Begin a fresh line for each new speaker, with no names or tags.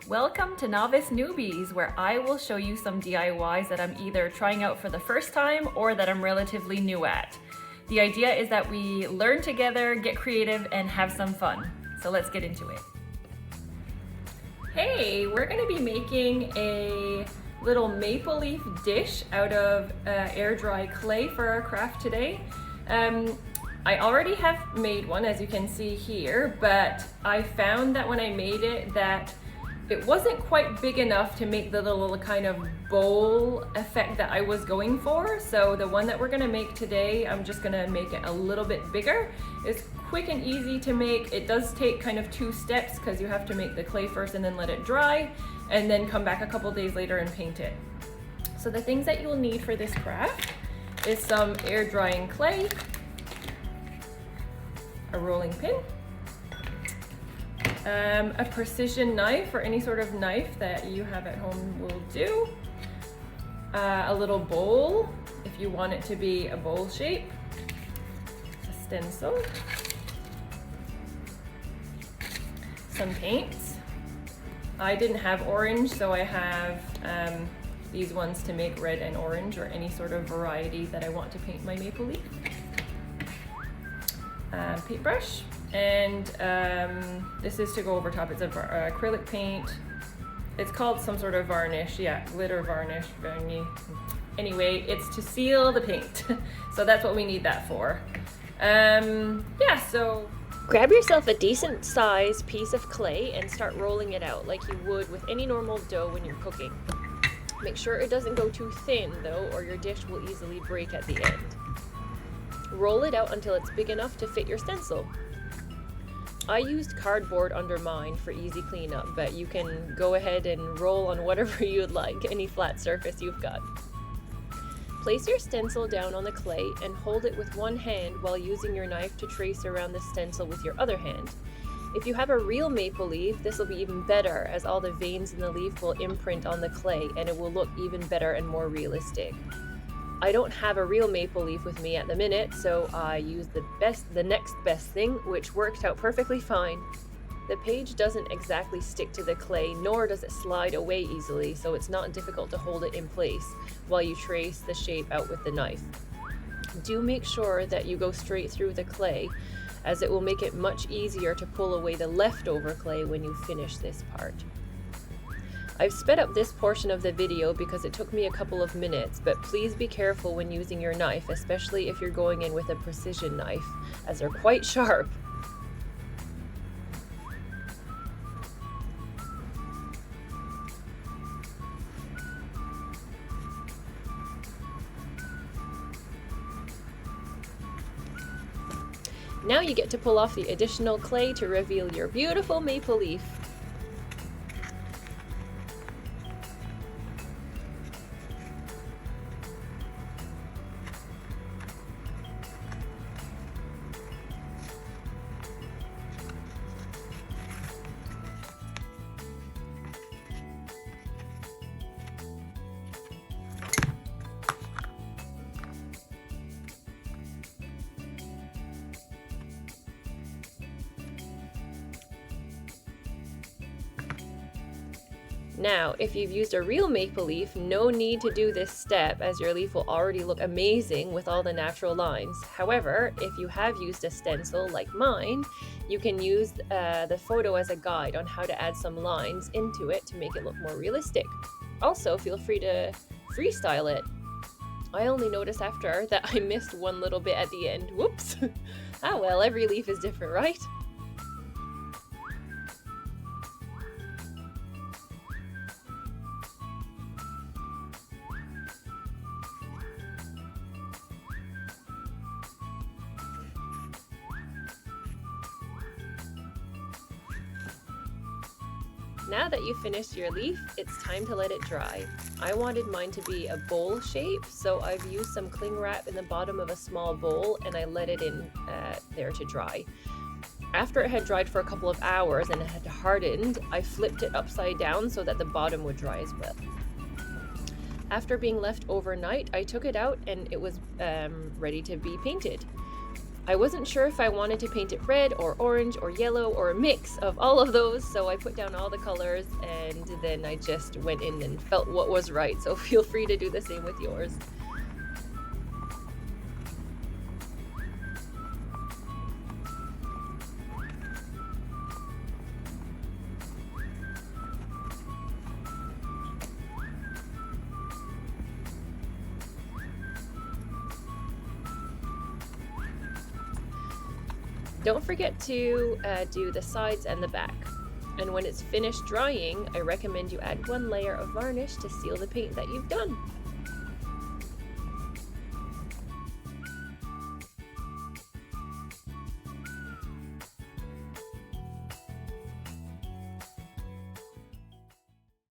Welcome to Novice Newbies, where I will show you some DIYs that I'm either trying out for the first time or that I'm relatively new at. The idea is that we learn together, get creative, and have some fun. So let's get into it. Hey, we're going to be making a little maple leaf dish out of air dry clay for our craft today. I already have made one, as you can see here, but I found that when I made it that it wasn't quite big enough to make the little kind of bowl effect that I was going for. So the one that we're gonna make today, I'm just gonna make it a little bit bigger. It's quick and easy to make. It does take kind of 2 steps because you have to make the clay first and then let it dry and then come back a couple days later and paint it. So the things that you'll need for this craft is some air drying clay, a rolling pin, a precision knife or any sort of knife that you have at home will do, a little bowl if you want it to be a bowl shape, a stencil, some paints. I didn't have orange, so I have these ones to make red and orange or any sort of variety that I want to paint my maple leaf. Paintbrush, and this is to go over top. It's a acrylic paint. It's called some sort of varnish, yeah, glitter varnish. Anyway, it's to seal the paint. So that's what we need that for. Yeah, so
grab yourself a decent sized piece of clay and start rolling it out like you would with any normal dough when you're cooking. Make sure it doesn't go too thin though, or your dish will easily break at the end. Roll it out until it's big enough to fit your stencil. I used cardboard under mine for easy cleanup, but you can go ahead and roll on whatever you'd like, any flat surface you've got. Place your stencil down on the clay and hold it with one hand while using your knife to trace around the stencil with your other hand. If you have a real maple leaf, this will be even better as all the veins in the leaf will imprint on the clay and it will look even better and more realistic. I don't have a real maple leaf with me at the minute, so I used the next best thing, which worked out perfectly fine. The page doesn't exactly stick to the clay, nor does it slide away easily, so it's not difficult to hold it in place while you trace the shape out with the knife. Do make sure that you go straight through the clay, as it will make it much easier to pull away the leftover clay when you finish this part. I've sped up this portion of the video because it took me a couple of minutes, but please be careful when using your knife, especially if you're going in with a precision knife, as they're quite sharp. Now you get to pull off the additional clay to reveal your beautiful maple leaf. Now, if you've used a real maple leaf, no need to do this step as your leaf will already look amazing with all the natural lines. However, if you have used a stencil like mine, you can use the photo as a guide on how to add some lines into it to make it look more realistic. Also, feel free to freestyle it. I only noticed after that I missed one little bit at the end. Whoops! Ah well, every leaf is different, right? Now that you've finished your leaf, it's time to let it dry. I wanted mine to be a bowl shape, so I've used some cling wrap in the bottom of a small bowl and I let it in there to dry. After it had dried for a couple of hours and it had hardened, I flipped it upside down so that the bottom would dry as well. After being left overnight, I took it out and it was ready to be painted. I wasn't sure if I wanted to paint it red or orange or yellow or a mix of all of those, so I put down all the colors and then I just went in and felt what was right. So feel free to do the same with yours. Don't forget to do the sides and the back. And when it's finished drying, I recommend you add 1 layer of varnish to seal the paint that you've done.